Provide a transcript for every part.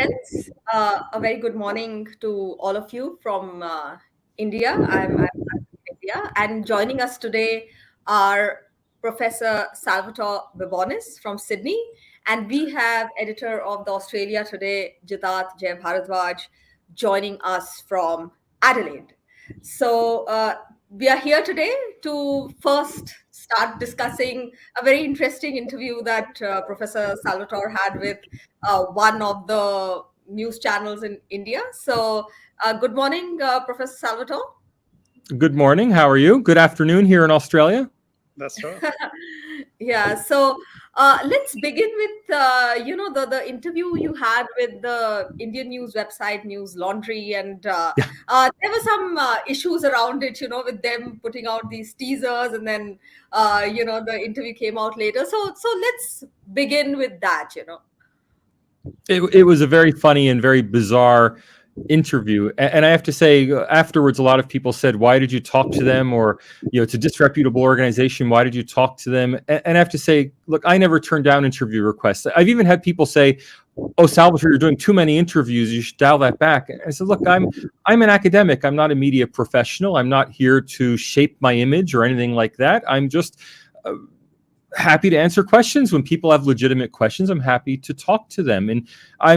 Friends, a very good morning to all of you from India. I'm from India, and joining us today are Professor Salvatore Babones from Sydney, and we have editor of the Australia Today, Jitarth Bharadwaj, joining us from Adelaide. So we are here today to first start discussing a very interesting interview that Professor Salvatore had with one of the news channels in India. So, good morning, Professor Salvatore. Good morning. How are you? Good afternoon here in Australia. That's right. Yeah. So, let's begin with the interview you had with the Indian news website Newslaundry, and there were some issues around it. With them putting out these teasers, and then the interview came out later. So let's begin with that. It was a very funny and very bizarre interview, and I have to say, afterwards, a lot of people said, "Why did you talk to them?" Or, it's a disreputable organization. Why did you talk to them? And I have to say, look, I never turn down interview requests. I've even had people say, "Oh, Salvatore, you're doing too many interviews. You should dial that back." And I said, "Look, I'm an academic. I'm not a media professional. I'm not here to shape my image or anything like that. I'm just happy to answer questions. When people have legitimate questions, I'm happy to talk to them. And I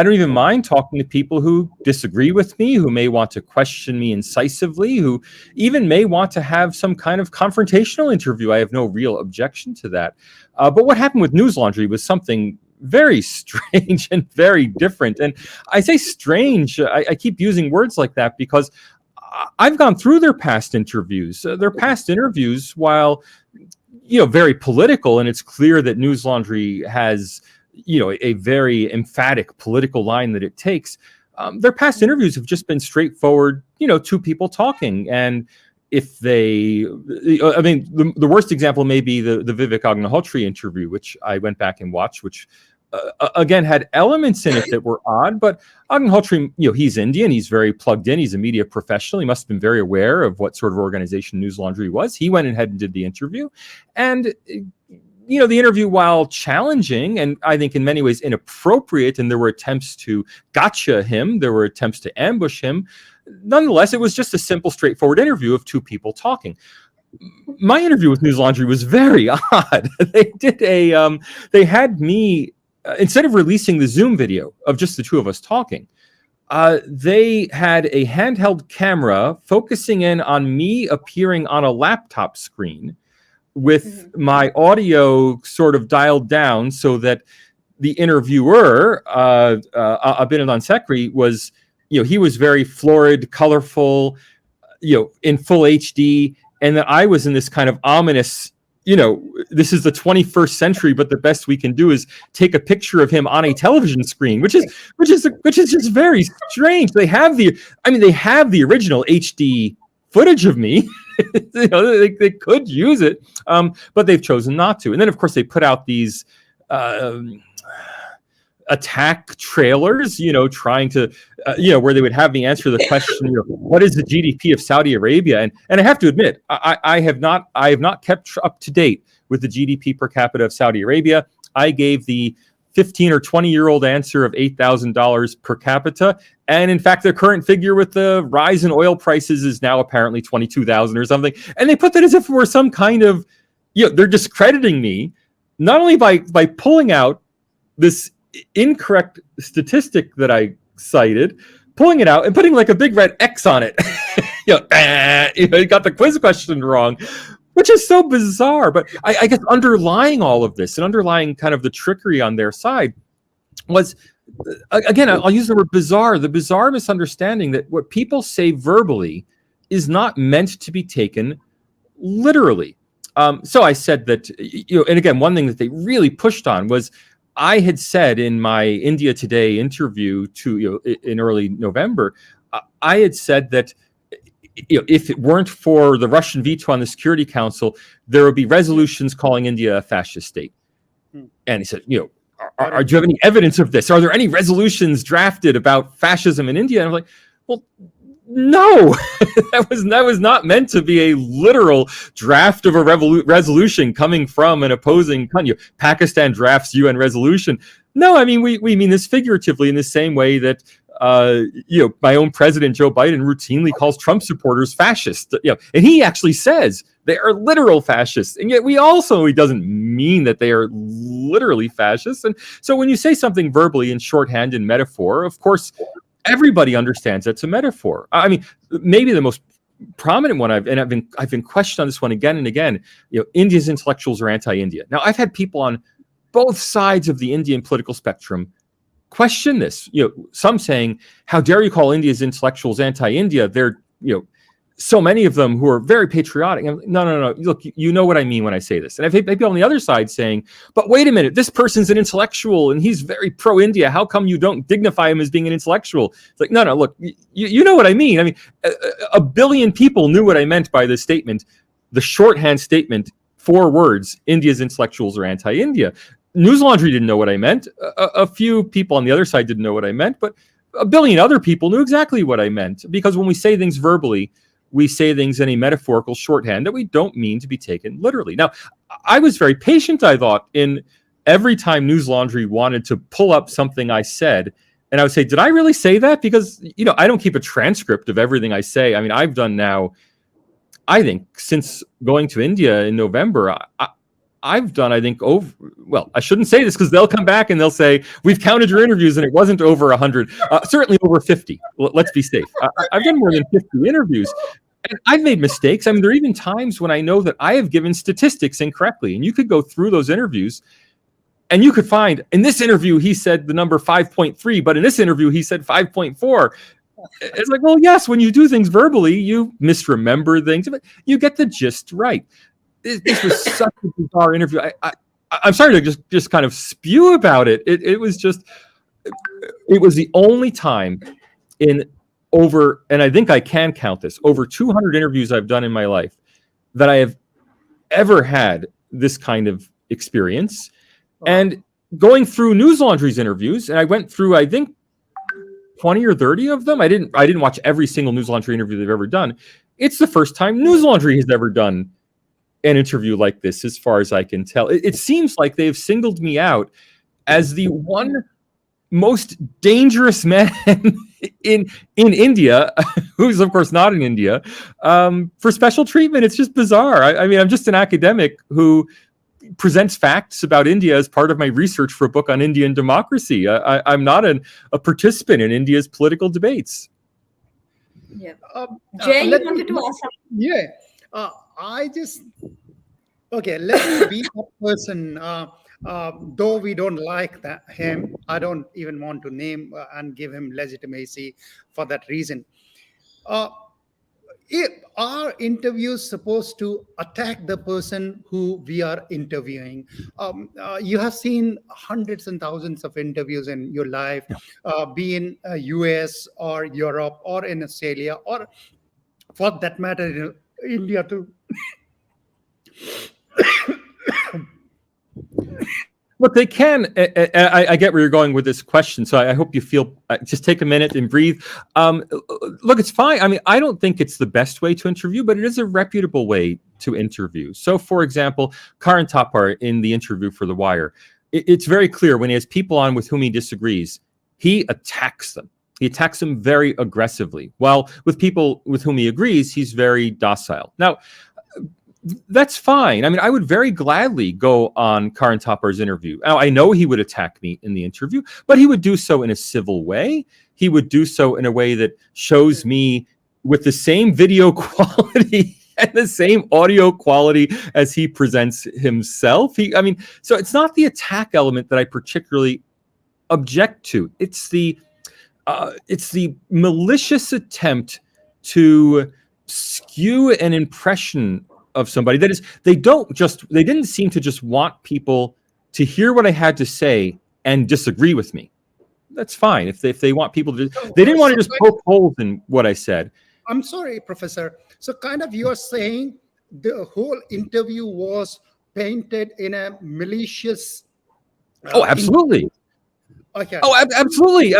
don't even mind talking to people who disagree with me, who may want to question me incisively, who even may want to have some kind of confrontational interview. I have no real objection to that. But what happened with Newslaundry was something very strange and very different. And I say strange, I keep using words like that because I've gone through their past interviews. While very political, and it's clear that Newslaundry has a very emphatic political line that it takes. Their past interviews have just been straightforward, two people talking. And if the worst example may be the Vivek Agnihotri interview, which I went back and watched, which again had elements in it that were odd. But Agnihotri, he's Indian, he's very plugged in, he's a media professional, he must have been very aware of what sort of organization Newslaundry was. He went ahead and did the interview, and the interview, while challenging and I think in many ways inappropriate, and there were attempts to gotcha him, there were attempts to ambush him, nonetheless, it was just a simple, straightforward interview of two people talking. My interview with Newslaundry was very odd. They had me, instead of releasing the Zoom video of just the two of us talking, they had a handheld camera focusing in on me appearing on a laptop screen with my audio sort of dialed down so that the interviewer, Abhinav Sekri, was, he was very florid, colorful, in full HD, and that I was in this kind of ominous, this is the 21st century, but the best we can do is take a picture of him on a television screen, which is just very strange. They have the original HD footage of me. They could use it, but they've chosen not to. And then, of course, they put out these attack trailers, trying to, where they would have me answer the question, what is the GDP of Saudi Arabia? And I have to admit, I have not kept up to date with the GDP per capita of Saudi Arabia. I gave the 15 or 20-year-old answer of $8,000 per capita. And in fact, the current figure with the rise in oil prices is now apparently 22,000 or something. And they put that as if it were some kind of, they're discrediting me, not only by pulling out this incorrect statistic that I cited, pulling it out and putting like a big red X on it. You got the quiz question wrong, which is so bizarre. But I guess underlying all of this and underlying kind of the trickery on their side was, again, I'll use the word bizarre, the bizarre misunderstanding that what people say verbally is not meant to be taken literally. So I said that, and again, one thing that they really pushed on was I had said in my India Today interview in early November, I had said that if it weren't for the Russian veto on the Security Council, there would be resolutions calling India a fascist state. And he said, do you have any evidence of this? Are there any resolutions drafted about fascism in India? And I'm like, well, No, that was not meant to be a literal draft of a resolution coming from an opposing country. Pakistan drafts UN resolution. No, I mean we mean this figuratively in the same way that my own president Joe Biden routinely calls Trump supporters fascist. And he actually says they are literal fascists, and yet he doesn't mean that they are literally fascists. And so when you say something verbally in shorthand and metaphor, of course, everybody understands that's a metaphor. I mean, maybe the most prominent one I've been questioned on this one again and again. India's intellectuals are anti-India. Now, I've had people on both sides of the Indian political spectrum question this. Some saying, "How dare you call India's intellectuals anti-India? They're so many of them who are very patriotic." I'm like, no. Look, you know what I mean when I say this. And I've had people on the other side saying, "But wait a minute, this person's an intellectual and he's very pro-India. How come you don't dignify him as being an intellectual?" It's like, no, look, you know what I mean. I mean, a billion people knew what I meant by this statement. The shorthand statement, 4 words: India's intellectuals are anti-India. Newslaundry didn't know what I meant. A few people on the other side didn't know what I meant, but a billion other people knew exactly what I meant. Because when we say things verbally, we say things in a metaphorical shorthand that we don't mean to be taken literally. Now, I was very patient, I thought, in every time Newslaundry wanted to pull up something I said, and I would say, did I really say that? Because, I don't keep a transcript of everything I say. I mean, I've done now, I think, since going to India in November, I've done, I think, I shouldn't say this because they'll come back and they'll say, we've counted your interviews and it wasn't over 100, certainly over 50. Let's be safe. I've done more than 50 interviews. And I've made mistakes. I mean, there are even times when I know that I have given statistics incorrectly. And you could go through those interviews and you could find, in this interview, he said the number 5.3, but in this interview, he said 5.4. It's like, well, yes, when you do things verbally, you misremember things, but you get the gist right. This was such a bizarre interview. I'm sorry to just kind of spew about it. It was the only time in over, and I think I can count this, over 200 interviews I've done in my life that I have ever had this kind of experience. And going through Newslaundry's interviews, and I went through, I think, 20 or 30 of them. I didn't watch every single Newslaundry interview they've ever done. It's the first time Newslaundry has ever done an interview like this, as far as I can tell. It seems like they've singled me out as the one most dangerous man in India, who's of course not in India, for special treatment. It's just bizarre. I mean, I'm just an academic who presents facts about India as part of my research for a book on Indian democracy. I'm not a participant in India's political debates. Yeah. Jay, you wanted to ask something? Yeah. Let me be a person. Though we don't like him, I don't even want to name and give him legitimacy for that reason. If our interviews supposed to attack the person who we are interviewing? You have seen hundreds and thousands of interviews in your life, be in US or Europe or in Australia, or for that matter, in India too. Look, they can. I get where you're going with this question, so I hope you feel. Just take a minute and breathe. Look, it's fine. I mean, I don't think it's the best way to interview, but it is a reputable way to interview. So, for example, Karan Thapar in the interview for The Wire, it's very clear when he has people on with whom he disagrees, he attacks them. He attacks them very aggressively. While with people with whom he agrees, he's very docile. Now, that's fine. I mean, I would very gladly go on Karan Thapar's interview. Now, I know he would attack me in the interview, but he would do so in a civil way. He would do so in a way that shows me with the same video quality and the same audio quality as he presents himself. So it's not the attack element that I particularly object to. It's the malicious attempt to skew an impression of somebody. That is, they didn't seem to just want people to hear what I had to say and disagree with me. That's fine. If they want people to, they didn't want to just poke holes in what I said. I'm sorry, Professor. So kind of you're saying the whole interview was painted in a malicious. Oh, absolutely. Okay. Oh, absolutely.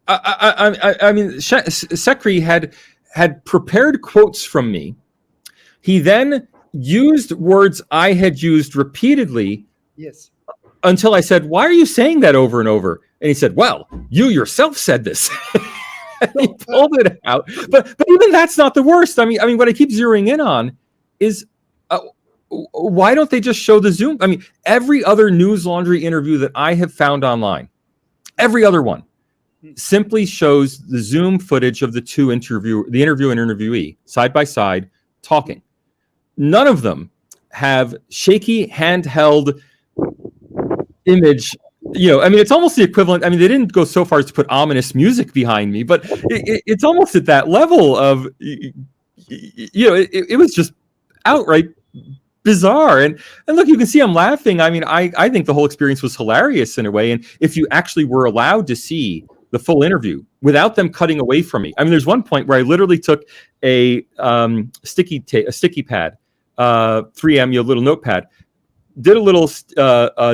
I mean, Sekri had prepared quotes from me. He then used words I had used repeatedly. Yes. Until I said, "Why are you saying that over and over?" And he said, "Well, you yourself said this." He pulled it out. But even that's not the worst. I mean, what I keep zeroing in on is why don't they just show the Zoom? I mean, every other Newslaundry interview that I have found online, every other one, simply shows the Zoom footage of the interview and interviewee side by side talking. None of them have shaky handheld image. I mean, it's almost the equivalent. I mean, they didn't go so far as to put ominous music behind me, but it's almost at that level of, it was just outright bizarre. And look, you can see I'm laughing. I mean, I think the whole experience was hilarious in a way. And if you actually were allowed to see the full interview without them cutting away from me, I mean, there's one point where I literally took a sticky pad, 3M, little notepad, did a little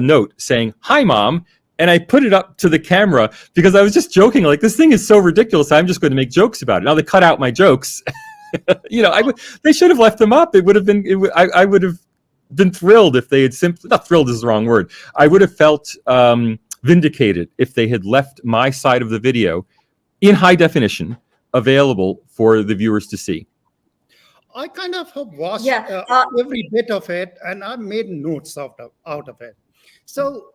note saying, "Hi, Mom," and I put it up to the camera because I was just joking, like, this thing is so ridiculous, I'm just going to make jokes about it. Now they cut out my jokes. They should have left them up. It would have been. I would have been thrilled if they had simply. Not thrilled is the wrong word. I would have felt vindicated if they had left my side of the video in high definition available for the viewers to see. I kind of have watched every bit of it, and I made notes out of it. So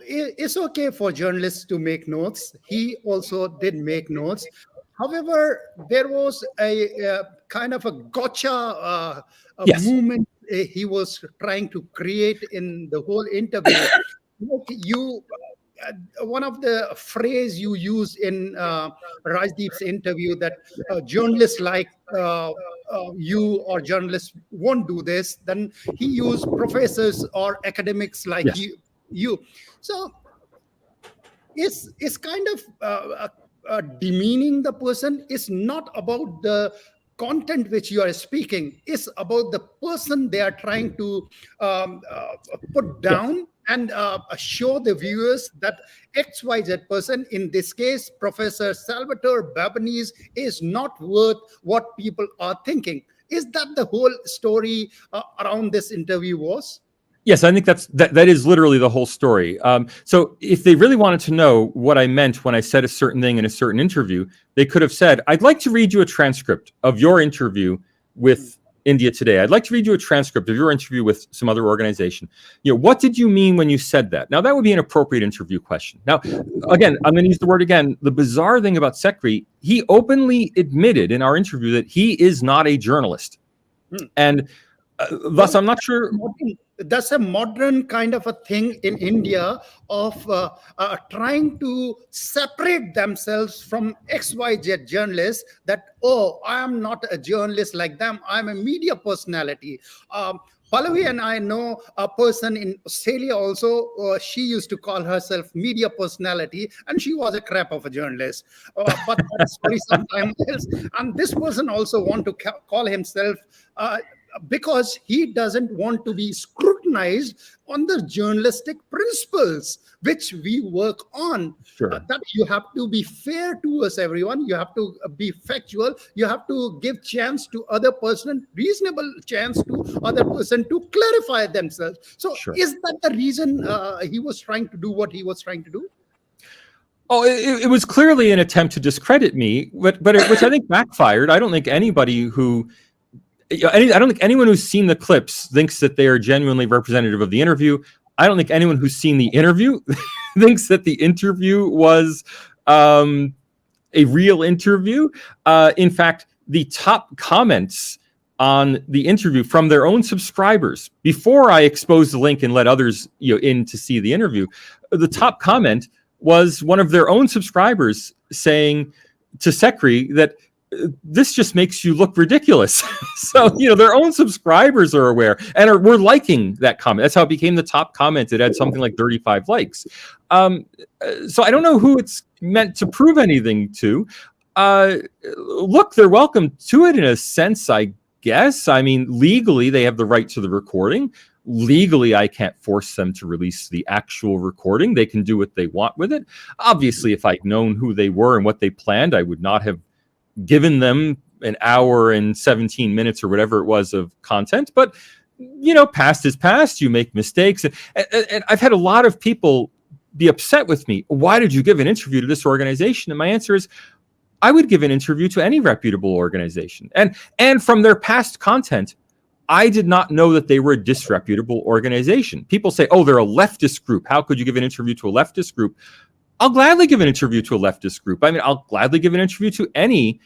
it's okay for journalists to make notes. He also did make notes. However, there was a kind of a gotcha movement he was trying to create in the whole interview. One of the phrase you use in Rajdeep's interview, that journalists like you or journalists won't do this, then he used professors or academics like you. So it's kind of demeaning the person. It's not about the content which you are speaking. It's about the person they are trying to put down and show the viewers that XYZ person, in this case, Professor Salvatore Babones, is not worth what people are thinking. Is that the whole story around this interview was? Yes, I think that is literally the whole story. So if they really wanted to know what I meant when I said a certain thing in a certain interview, they could have said, "I'd like to read you a transcript of your interview with India Today. I'd like to read you a transcript of your interview with some other organization. What did you mean when you said that?" Now, that would be an appropriate interview question. Now, again, I'm going to use the word again. The bizarre thing about Sekri, he openly admitted in our interview that he is not a journalist. And thus, I'm not sure. That's a modern kind of a thing in India of trying to separate themselves from XYZ journalists, that, oh, I am not a journalist like them. I'm a media personality. Pallavi and I know a person in Australia also. She used to call herself media personality, and she was a crap of a journalist. But that's story sometime else. And this person also want to call himself because he doesn't want to be scrutinized on the journalistic principles which we work on. Sure. That you have to be fair towards everyone. You have to be factual. You have to give chance to other person, reasonable chance to other person to clarify themselves. So is that the reason he was trying to do what he was trying to do? Oh, it was clearly an attempt to discredit me, but which I think backfired. I don't think anybody who I don't think anyone who's seen the clips thinks that they are genuinely representative of the interview. I don't think anyone who's seen the interview thinks that the interview was a real interview. In fact, the top comments on the interview from their own subscribers, before I exposed the link and let others in to see the interview, the top comment was one of their own subscribers saying to Sekri that this just makes you look ridiculous. So, their own subscribers are aware and were liking that comment. That's how it became the top comment. It had something like 35 likes. So I don't know who it's meant to prove anything to. Look, they're welcome to it in a sense, I guess. I mean, legally, they have the right to the recording. Legally, I can't force them to release the actual recording. They can do what they want with it. Obviously, if I'd known who they were and what they planned, I would not have given them an hour and 17 minutes or whatever it was of content, but past is past. You make mistakes. And I've had a lot of people be upset with me. Why did you give an interview to this organization? And my answer is, I would give an interview to any reputable organization. And from their past content, I did not know that they were a disreputable organization. People say, oh, they're a leftist group. How could you give an interview to a leftist group? I'll gladly give an interview to a leftist group. I mean, I'll gladly give an interview to any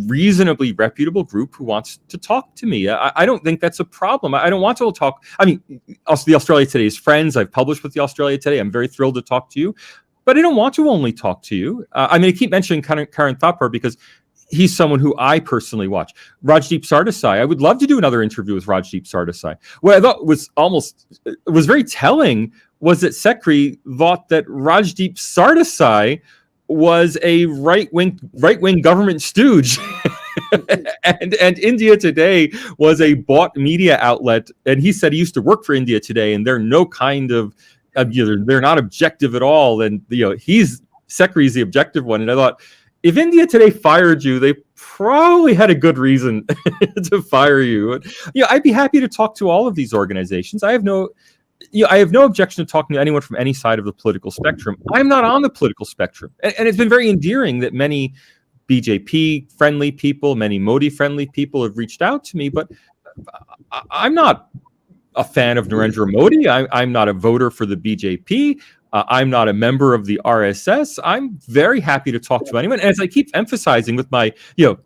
reasonably reputable group who wants to talk to me. I don't think that's a problem. I don't want to talk. I mean, also the Australia Today's friends, I've published with the Australia Today. I'm very thrilled to talk to you, but I don't want to only talk to you. I mean, I keep mentioning Karan Thapar because he's someone who I personally watch. Rajdeep Sardesai, I would love to do another interview with Rajdeep Sardesai. What I thought was very telling was that Sekri thought that Rajdeep Sardesai was a right-wing government stooge. and India Today was a bought media outlet. And he said he used to work for India Today, and they're no kind of, they're not objective at all. And, Sekri's the objective one. And I thought, if India Today fired you, they probably had a good reason to fire you. I'd be happy to talk to all of these organizations. I have no objection to talking to anyone from any side of the political spectrum. I'm not on the political spectrum. And it's been very endearing that many BJP-friendly people, many Modi-friendly people have reached out to me, but I'm not a fan of Narendra Modi. I'm not a voter for the BJP. I'm not a member of the RSS. I'm very happy to talk to anyone. And as I keep emphasizing with my,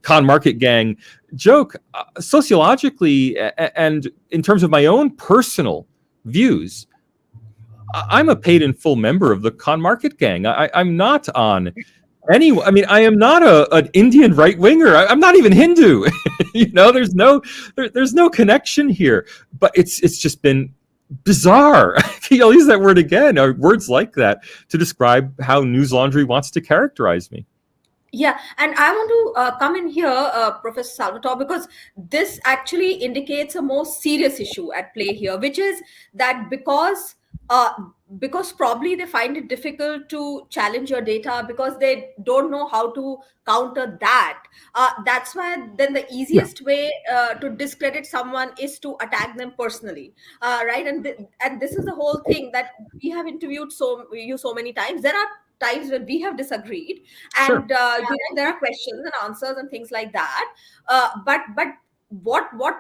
con market gang joke, sociologically and in terms of my own personal views, I'm a paid in full member of the con market gang. I'm not on any. I mean, I am not an Indian right winger. I'm not even Hindu. There's no connection here. But it's just been bizarre. I'll use that word again, or words like that, to describe how Newslaundry wants to characterize me. Yeah, and I want to come in here, Professor Salvatore, because this actually indicates a more serious issue at play here, which is that because probably they find it difficult to challenge your data because they don't know how to counter that. That's why then the easiest way to discredit someone is to attack them personally, right? And this is the whole thing that we have interviewed so many times. There are times when we have disagreed, and there are questions and answers and things like that. But what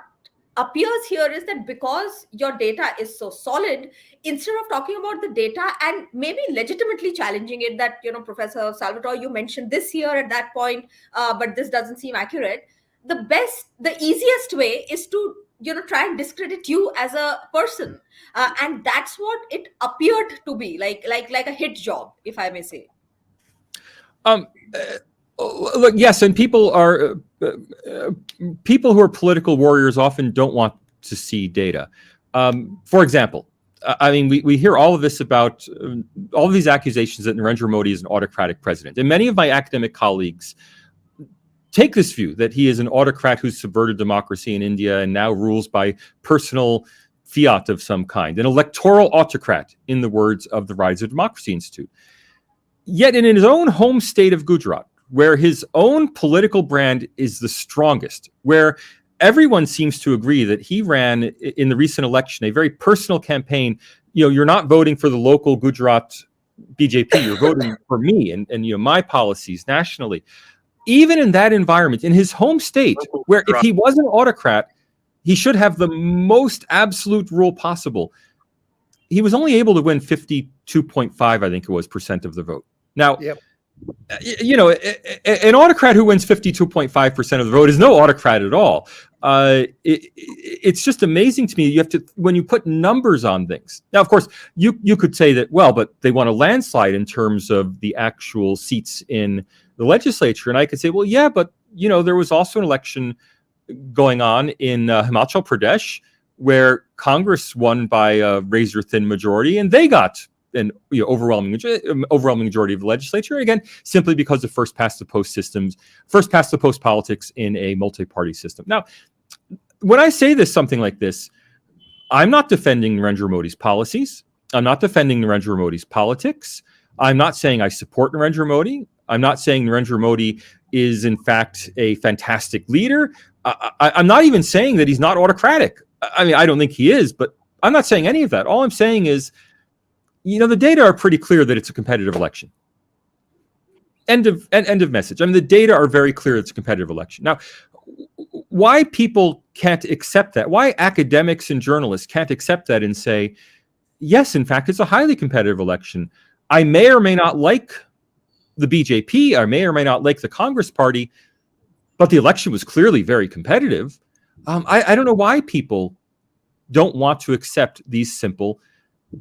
appears here is that because your data is so solid, instead of talking about the data and maybe legitimately challenging it, that Professor Salvatore, you mentioned this here at that point, but this doesn't seem accurate. The easiest way is to try and discredit you as a person, and that's what it appeared to be, like a hit job, if I may say. Look, yes, and people who are political warriors often don't want to see data. For example, I mean, we hear all of this about all of these accusations that Narendra Modi is an autocratic president, and many of my academic colleagues take this view that he is an autocrat who's subverted democracy in India and now rules by personal fiat of some kind, an electoral autocrat, in the words of the Rise of Democracy Institute. Yet in his own home state of Gujarat, where his own political brand is the strongest, where everyone seems to agree that he ran in the recent election a very personal campaign. You're not voting for the local Gujarat BJP, you're voting for me and my policies nationally. Even in that environment, in his home state, where if he was an autocrat, he should have the most absolute rule possible, he was only able to win 52.5, I think it was, % of the vote. Now, an autocrat who wins 52.5% of the vote is no autocrat at all. It's just amazing to me. You have to, when you put numbers on things. Now, of course, you could say that, well, but they won a landslide in terms of the actual seats in the legislature. And I could say, well, yeah, but, there was also an election going on in Himachal Pradesh where Congress won by a razor-thin majority, and they got an overwhelming majority of the legislature, again, simply because of first past the post politics in a multi-party system. Now, when I say something like this, I'm not defending Narendra Modi's policies. I'm not defending Narendra Modi's politics. I'm not saying I support Narendra Modi. I'm not saying Narendra Modi is in fact a fantastic leader. I'm not even saying that he's not autocratic. I mean, I don't think he is, but I'm not saying any of that. All I'm saying is, the data are pretty clear that it's a competitive election. End of message. I mean, the data are very clear it's a competitive election. Now, why people can't accept that, why academics and journalists can't accept that and say, yes, in fact, it's a highly competitive election. I may or may not like the BJP, I may or may not like the Congress Party, but the election was clearly very competitive. I don't know why people don't want to accept these simple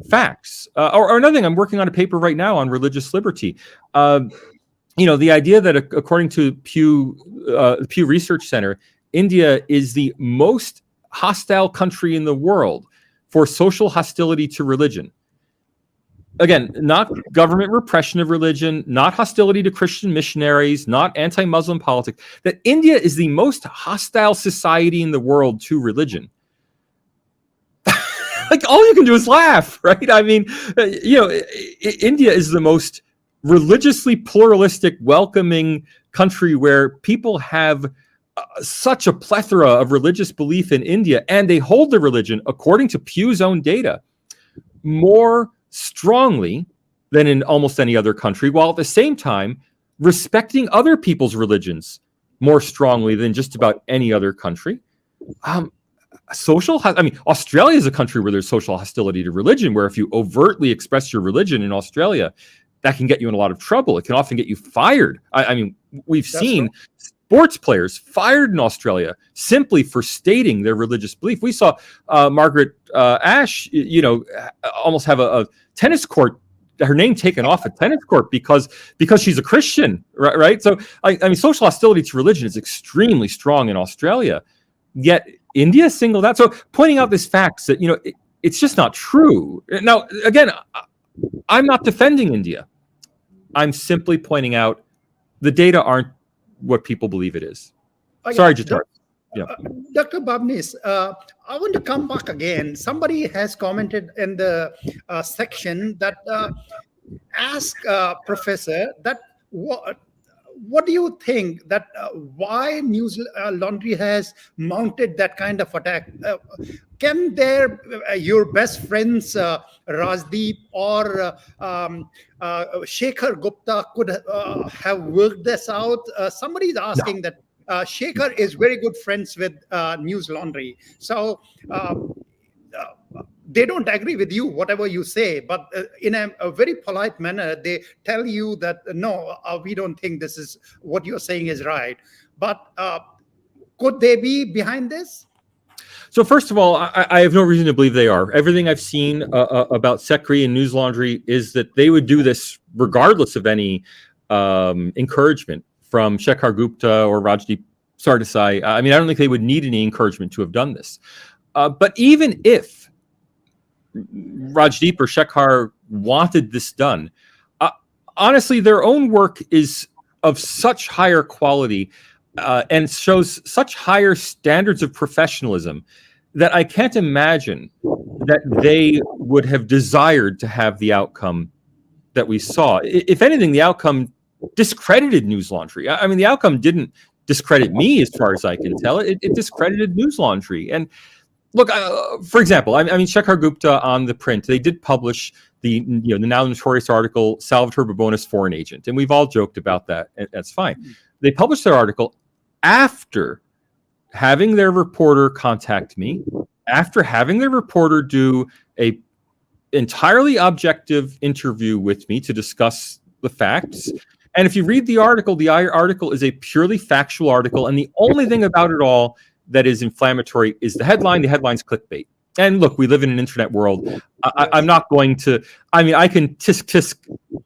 facts. Or another thing, I'm working on a paper right now on religious liberty. The idea that according to Pew Research Center, India is the most hostile country in the world for social hostility to religion. Again, not government repression of religion, not hostility to Christian missionaries, not anti-Muslim politics, that India is the most hostile society in the world to religion. Like, all you can do is laugh, right? I mean, India is the most religiously pluralistic, welcoming country where people have such a plethora of religious belief in India, and they hold the religion, according to Pew's own data, more strongly than in almost any other country, while at the same time respecting other people's religions more strongly than just about any other country. Australia is a country where there's social hostility to religion, where if you overtly express your religion in Australia, that can get you in a lot of trouble. It can often get you fired. We've seen sports players fired in Australia simply for stating their religious belief. We saw Margaret Ashe, almost have a tennis court, her name taken off a tennis court because she's a Christian, right? So, social hostility to religion is extremely strong in Australia, yet India singled out. So pointing out this facts that, it's just not true. Now, again, I'm not defending India. I'm simply pointing out the data aren't what people believe it is. Sorry, Jitarth. Yeah. Dr. Babones, I want to come back again. Somebody has commented in the section that ask Professor that what do you think that why Newslaundry has mounted that kind of attack? Can your best friends Rajdeep or Shekhar Gupta could have worked this out? Somebody is asking that Shekhar is very good friends with Newslaundry. So they don't agree with you, whatever you say, but in a very polite manner, they tell you that, no, we don't think this is what you're saying is right. But could they be behind this? So first of all, I have no reason to believe they are. Everything I've seen about Secretary and Newslaundry is that they would do this regardless of any encouragement from Shekhar Gupta or Rajdeep Sardesai. I don't think they would need any encouragement to have done this. But even if Rajdeep or Shekhar wanted this done, honestly, their own work is of such higher quality and shows such higher standards of professionalism that I can't imagine that they would have desired to have the outcome that we saw. If anything, the outcome discredited Newslaundry. The outcome didn't discredit me, as far as I can tell. It discredited Newslaundry. And look, for example, Shekhar Gupta on the print, they did publish the now notorious article, Salvatore Babones, Foreign Agent. And we've all joked about that. And that's fine. They published their article after having their reporter contact me, after having their reporter do a entirely objective interview with me to discuss the facts. And if you read the article is a purely factual article. And the only thing about it all that is inflammatory is the headline. The headline's clickbait. And look, we live in an internet world. I'm not going to, I can tisk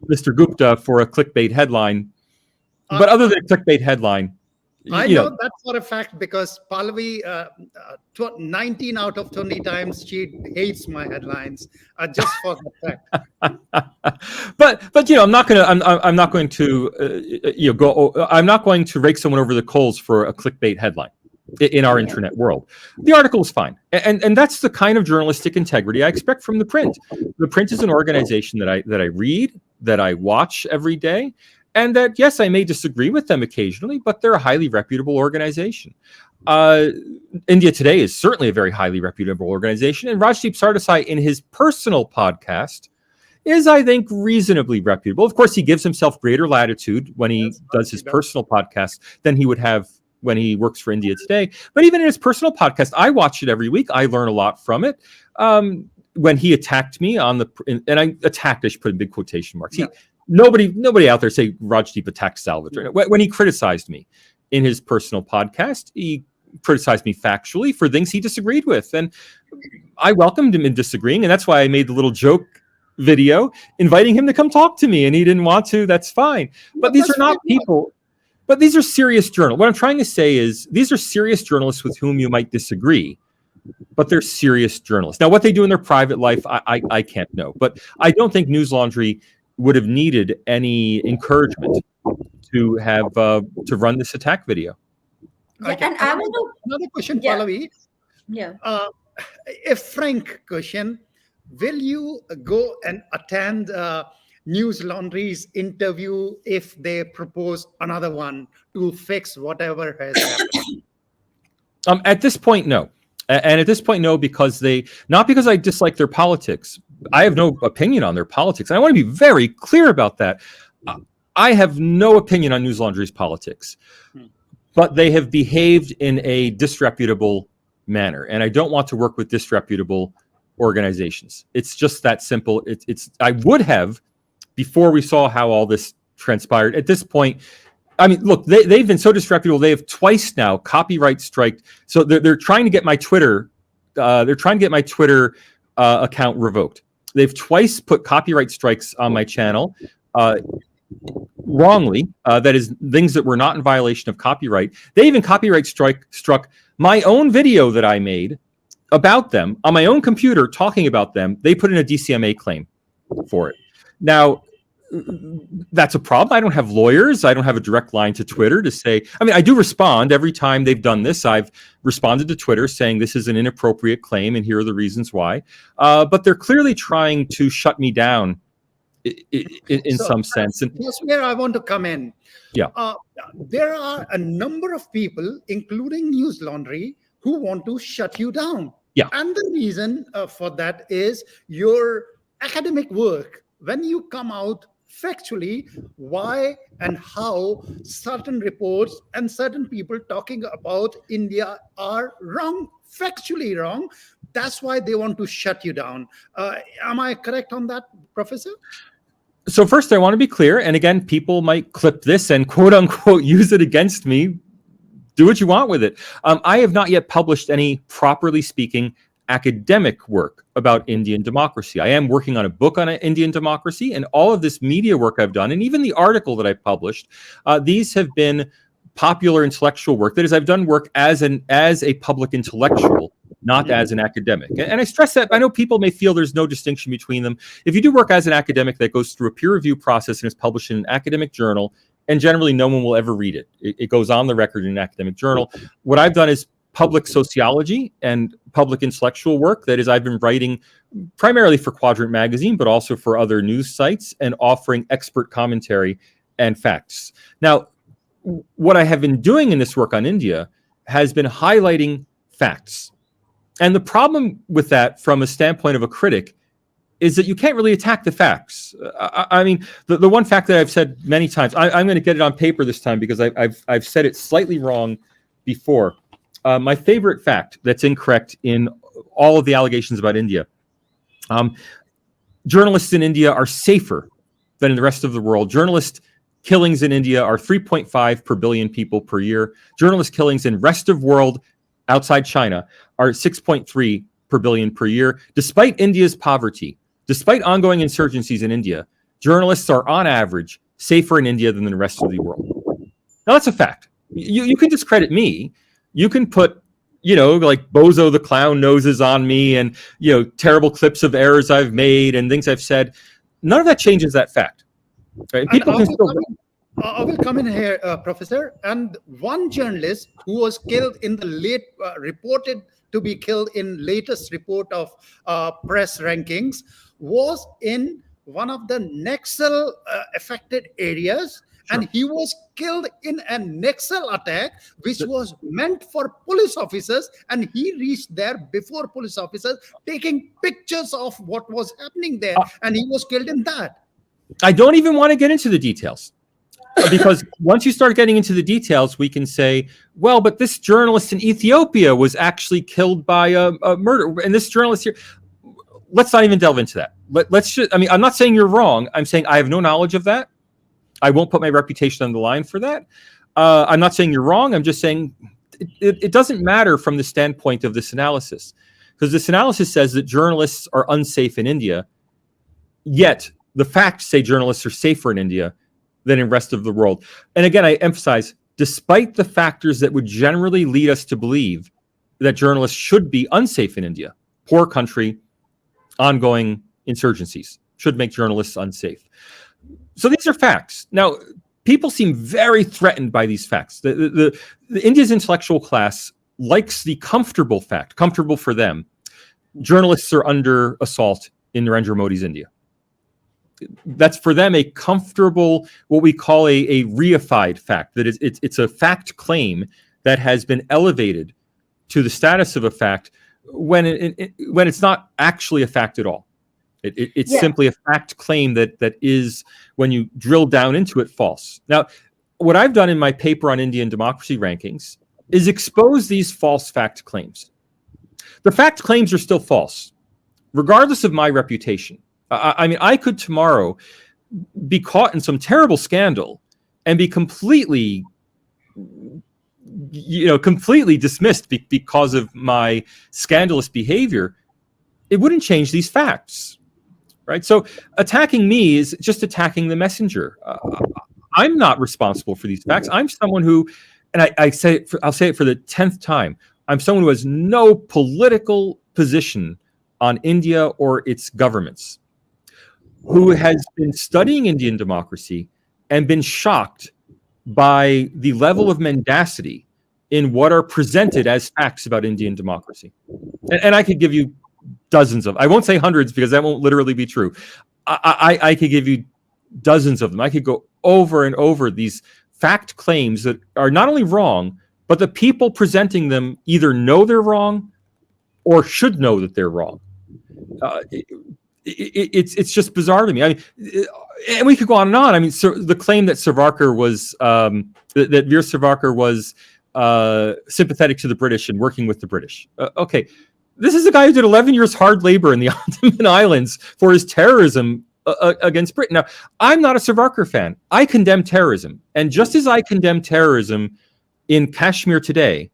Mr. Gupta for a clickbait headline. But other than a clickbait headline, I know that for a fact because Pallavi, 19 out of 20 times she hates my headlines just for the fact. But I'm not going to rake someone over the coals for a clickbait headline in our internet world. The article is fine, and that's the kind of journalistic integrity I expect from the print. The print is an organization that I read, that I watch every day. and that, yes, I may disagree with them occasionally, but they're a highly reputable organization. India Today is certainly a very highly reputable organization, and Rajdeep Sardesai, in his personal podcast, is, I think, reasonably reputable. Of course, he gives himself greater latitude when he does his personal podcast than he would have when he works for India Today. But even in his personal podcast, I watch it every week. I learn a lot from it. When he attacked me on the, and I attacked, I should put in big quotation marks. Nobody out there say Rajdeep attacked Salvatore. When he criticized me in his personal podcast, he criticized me factually for things he disagreed with. And I welcomed him in disagreeing. And that's why I made the little joke video inviting him to come talk to me, and he didn't want to. That's fine. But these are not people, but these are serious journalists. What I'm trying to say is these are serious journalists with whom you might disagree, but they're serious journalists. Now, what they do in their private life, I can't know. But I don't think Newslaundry would have needed any encouragement to have to run this attack video. Yeah, and I want to another question, yeah. Pallavi. Yeah. A frank question: will you go and attend Newslaundry's interview if they propose another one to fix whatever has happened? At this point, no. And at this point, no, because not because I dislike their politics. I have no opinion on their politics. I want to be very clear about that. I have no opinion on Newslaundry's politics, but they have behaved in a disreputable manner. And I don't want to work with disreputable organizations. It's just that simple. I would have before we saw how all this transpired. At this point, I mean, look, they've been so disreputable. They have twice now copyright striked. So they're trying to get my Twitter. They're trying to get my Twitter account revoked. They've twice put copyright strikes on my channel wrongly. That is things that were not in violation of copyright. They even copyright struck my own video that I made about them on my own computer talking about them. They put in a DCMA claim for it. Now, that's a problem. I don't have lawyers. I don't have a direct line to Twitter to say, I mean, I do respond every time they've done this. I've responded to Twitter saying this is an inappropriate claim and here are the reasons why. But they're clearly trying to shut me down in some sense. And that's where I want to come in. Yeah. There are a number of people, including Newslaundry, who want to shut you down. Yeah. And the reason for that is your academic work. When you come out factually why and how certain reports and certain people talking about India are wrong, factually wrong, that's why they want to shut you down. Am I correct on that, Professor? So first, I want to be clear. And again, people might clip this and quote unquote use it against me. Do what you want with it. I have not yet published any, properly speaking, academic work about Indian democracy. I am working on a book on Indian democracy, and all of this media work I've done, and even the article that I published, these have been popular intellectual work. That is, I've done work as a public intellectual, not as an academic. And I stress that. I know people may feel there's no distinction between them. If you do work as an academic that goes through a peer review process and is published in an academic journal, and generally no one will ever read it. It goes on the record in an academic journal. What I've done is public sociology and public intellectual work. That is, I've been writing primarily for Quadrant Magazine, but also for other news sites and offering expert commentary and facts. Now, what I have been doing in this work on India has been highlighting facts. And the problem with that from a standpoint of a critic is that you can't really attack the facts. I mean, the one fact that I've said many times, I'm going to get it on paper this time because I've said it slightly wrong before. My favorite fact that's incorrect in all of the allegations about India. Journalists in India are safer than in the rest of the world. Journalist killings in India are 3.5 per billion people per year. Journalist killings in rest of world outside China are 6.3 per billion per year. Despite India's poverty, despite ongoing insurgencies in India, journalists are on average safer in India than the rest of the world. Now that's a fact. You can discredit me. You can put, like Bozo the Clown noses on me and, terrible clips of errors I've made and things I've said. None of that changes that fact. Right? People can still... I will come in here, Professor. And one journalist who was killed in the reported to be killed in latest report of press rankings was in one of the Naxal affected areas. and he was killed in a Naxal attack, which was meant for police officers, and he reached there before police officers, taking pictures of what was happening there, and he was killed in that. I don't even want to get into the details. Because once you start getting into the details, we can say, well, but this journalist in Ethiopia was actually killed by a murder. And this journalist here, let's not even delve into that. Let's just, I mean, I'm not saying you're wrong. I'm saying I have no knowledge of that. I won't put my reputation on the line for that. I'm not saying you're wrong. I'm just saying it doesn't matter from the standpoint of this analysis. Because this analysis says that journalists are unsafe in India, yet the facts say journalists are safer in India than in the rest of the world. And again, I emphasize, despite the factors that would generally lead us to believe that journalists should be unsafe in India, poor country, ongoing insurgencies should make journalists unsafe. So these are facts. Now, people seem very threatened by these facts. The India's intellectual class likes the comfortable fact, comfortable for them. Journalists are under assault in Narendra Modi's India. That's for them a comfortable, what we call a reified fact, that it's a fact claim that has been elevated to the status of a fact when it's not actually a fact at all. It's simply a fact claim that is, when you drill down into it, false. Now, what I've done in my paper on Indian democracy rankings is expose these false fact claims. The fact claims are still false, regardless of my reputation. I mean, I could tomorrow be caught in some terrible scandal and be completely dismissed because of my scandalous behavior. It wouldn't change these facts, right? So attacking me is just attacking the messenger. I'm not responsible for these facts. I'm someone who, and I'll say it for the 10th time, I'm someone who has no political position on India or its governments, who has been studying Indian democracy and been shocked by the level of mendacity in what are presented as facts about Indian democracy. And I could give you dozens of, I won't say hundreds because that won't literally be true. I could give you dozens of them. I could go over and over these fact claims that are not only wrong, but the people presenting them either know they're wrong or should know that they're wrong. It's just bizarre to me. I mean, and we could go on and on. I mean, so the claim that Savarkar was that Veer Savarkar was sympathetic to the British and working with the British. Okay, this is a guy who did 11 years hard labor in the Andaman Islands for his terrorism against Britain. Now, I'm not a Savarkar fan. I condemn terrorism, and just as I condemn terrorism in Kashmir today,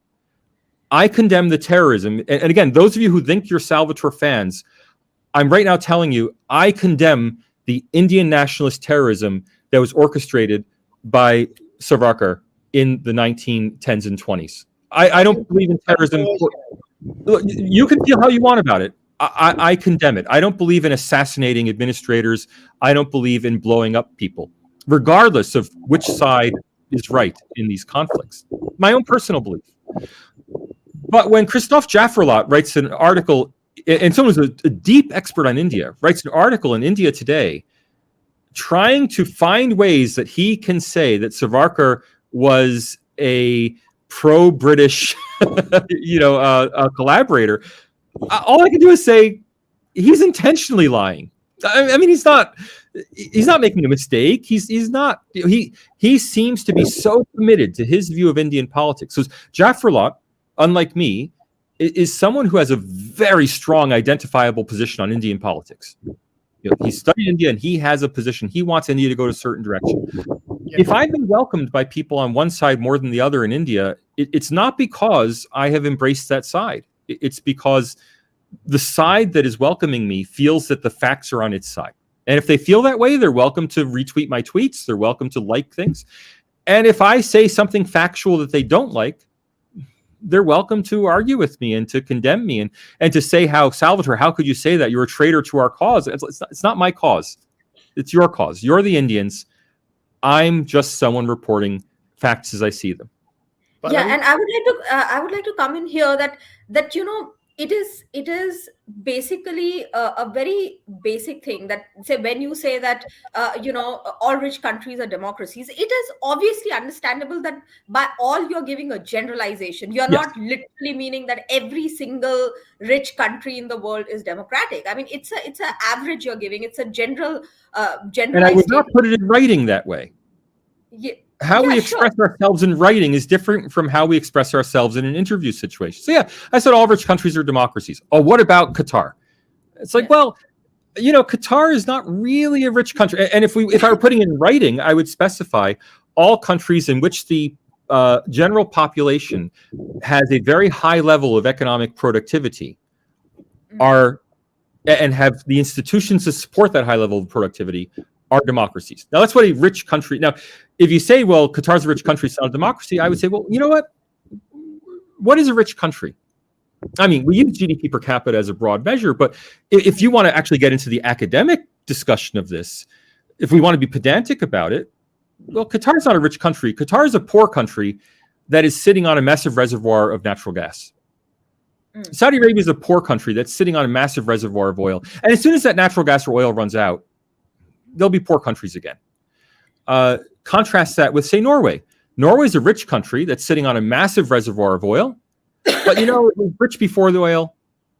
I condemn the terrorism. And again, those of you who think you're Salvatore fans, I'm right now telling you, I condemn the Indian nationalist terrorism that was orchestrated by Savarkar in the 1910s and 20s. I don't believe in terrorism. You can feel how you want about it. I condemn it. I don't believe in assassinating administrators. I don't believe in blowing up people, regardless of which side is right in these conflicts. My own personal belief. But when Christophe Jaffrelot writes an article, and someone who's a deep expert on India, writes an article in India Today trying to find ways that he can say that Savarkar was a pro-British collaborator, all I can do is say he's intentionally lying. I mean, he's not making a mistake. He's not. He seems to be so committed to his view of Indian politics. So Jaffrelot, unlike me, is someone who has a very strong identifiable position on Indian politics. He studied India and he has a position. He wants India to go to a certain direction. If I've been welcomed by people on one side more than the other in India, it's not because I have embraced that side. It's because the side that is welcoming me feels that the facts are on its side. And if they feel that way, they're welcome to retweet my tweets. They're welcome to like things. And if I say something factual that they don't like, they're welcome to argue with me and to condemn me and to say, Salvatore, how could you say that? You're a traitor to our cause. It's not my cause. It's your cause. You're the Indians. I'm just someone reporting facts as I see them. Yeah, and I would like to come in here that it is basically a very basic thing that, say, when you say that all rich countries are democracies, it is obviously understandable that by all you're giving a generalization. You're Yes. not literally meaning that every single rich country in the world is democratic. I mean, it's a average you're giving. It's a And I generalized would not statement. put it in writing that way. Yeah, How yeah, we sure. express ourselves in writing is different from how we express ourselves in an interview situation. So yeah, I said all rich countries are democracies. Oh, what about Qatar? It's like, Yeah. well, Qatar is not really a rich country. And if I were putting it in writing, I would specify all countries in which the general population has a very high level of economic productivity are and have the institutions to support that high level of productivity are democracies. Now, that's what a rich country. Now, if you say, well, Qatar's a rich country, it's not a democracy, I would say, well, you know what? What is a rich country? I mean, we use GDP per capita as a broad measure, but if you want to actually get into the academic discussion of this, if we want to be pedantic about it, well, Qatar is not a rich country. Qatar is a poor country that is sitting on a massive reservoir of natural gas. Saudi Arabia is a poor country that's sitting on a massive reservoir of oil. And as soon as that natural gas or oil runs out, they'll be poor countries again. Contrast that with, say, Norway. Norway is a rich country that's sitting on a massive reservoir of oil. But, it was rich before the oil.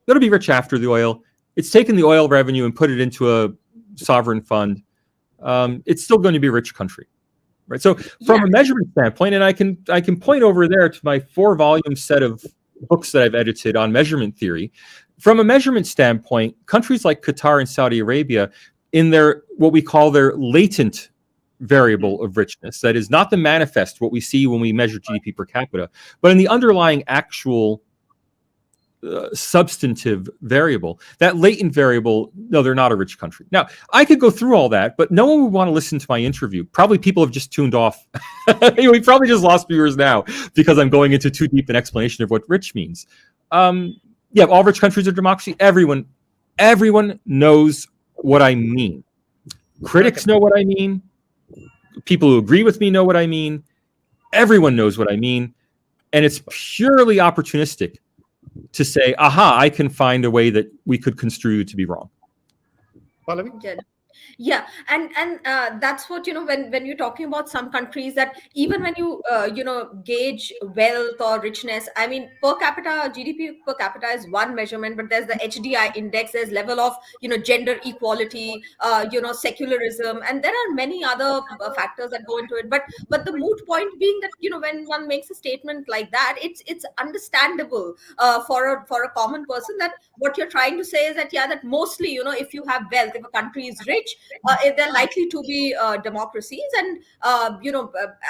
It'll be rich after the oil. It's taken the oil revenue and put it into a sovereign fund. It's still going to be a rich country. Right. So from a measurement standpoint, and I can point over there to my 4-volume set of books that I've edited on measurement theory. From a measurement standpoint, countries like Qatar and Saudi Arabia, in their what we call their latent variable of richness, that is not the manifest, what we see when we measure GDP per capita, but in the underlying actual substantive variable, that latent variable, no, they're not a rich country. Now, I could go through all that, but no one would want to listen to my interview. Probably people have just tuned off. We probably just lost viewers now because I'm going into too deep an explanation of what rich means. Yeah, all rich countries are democracy. Everyone knows what I mean. Critics know what I mean. People who agree with me know what I mean. Everyone knows what I mean. And it's purely opportunistic to say, aha, I can find a way that we could construe you to be wrong. Pallavi? Yeah, and that's what, when you're talking about some countries, that even when you gauge wealth or richness, I mean, per capita, GDP per capita is one measurement, but there's the HDI index, there's level of gender equality, secularism, and there are many other factors that go into it. But the moot point being that when one makes a statement like that, it's understandable for a common person that what you're trying to say is that, yeah, that mostly if you have wealth, if a country is rich, they're likely to be democracies. And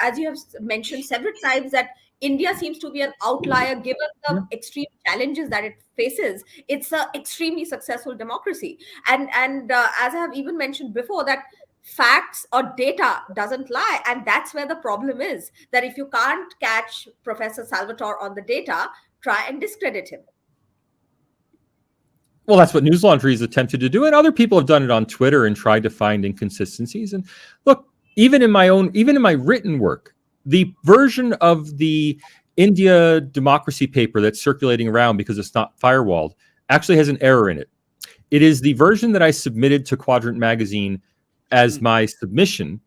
as you have mentioned several times, that India seems to be an outlier given the extreme challenges that it faces. It's an extremely successful democracy, and as I have even mentioned before, that facts or data doesn't lie, and that's where the problem is. That if you can't catch Professor Salvatore on the data, try and discredit him. Well, that's what Newslaundry has attempted to do, and other people have done it on Twitter and tried to find inconsistencies. And look, even in my written work, the version of the India democracy paper that's circulating around because it's not firewalled actually has an error in it. It is the version that I submitted to Quadrant Magazine as my submission,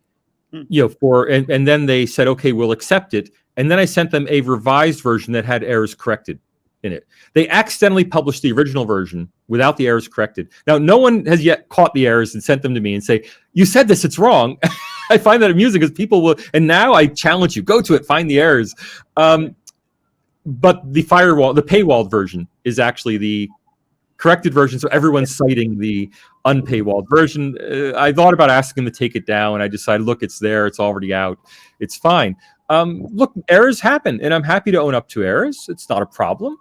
and then they said, okay, we'll accept it. And then I sent them a revised version that had errors corrected in it. They accidentally published the original version without the errors corrected. Now, no one has yet caught the errors and sent them to me and say, you said this, it's wrong. I find that amusing because people will, and now I challenge you, go to it, find the errors. But the paywalled version is actually the corrected version. So everyone's citing the unpaywalled version. I thought about asking them to take it down. I decided, look, it's there. It's already out. It's fine. Look, errors happen, and I'm happy to own up to errors. It's not a problem.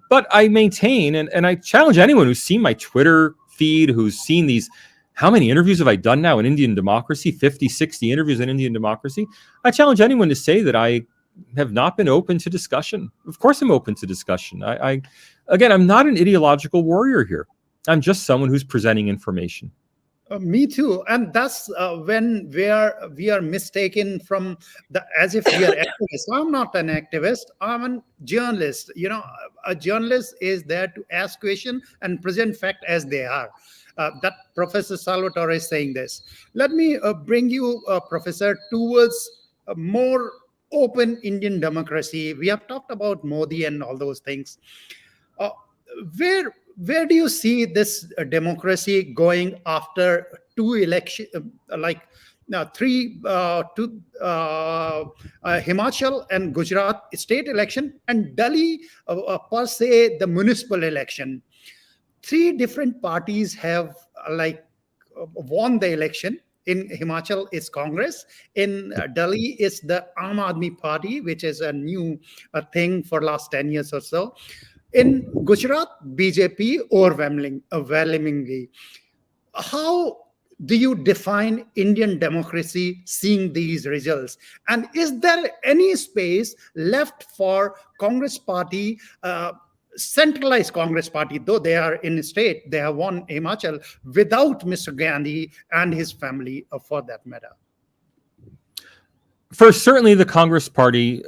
But I maintain, and I challenge anyone who's seen my Twitter feed, who's seen these, how many interviews have I done now in Indian democracy? 50, 60 interviews in Indian democracy. I challenge anyone to say that I have not been open to discussion. Of course I'm open to discussion. Again, I'm not an ideological warrior here. I'm just someone who's presenting information. Me too, and that's when we are mistaken from the as if we are activists. I'm not an activist. I'm a journalist. You know, a journalist is there to ask questions and present fact as they are. That Professor Salvatore is saying this. Let me bring you, Professor, towards a more open Indian democracy. We have talked about Modi and all those things. Uh, where do you see this democracy going after two election, like three, two, Himachal and Gujarat state election, and Delhi per se the municipal election? Three different parties have won the election. In Himachal, it's Congress. In Delhi, it's the Aam Aadmi Party, which is a new thing for last 10 years or so. In Gujarat, BJP overwhelmingly. How do you define Indian democracy seeing these results? And is there any space left for Congress Party, centralized Congress Party, though they are in state, they have won Himachal without Mr. Gandhi and his family, for that matter? First, certainly the Congress Party,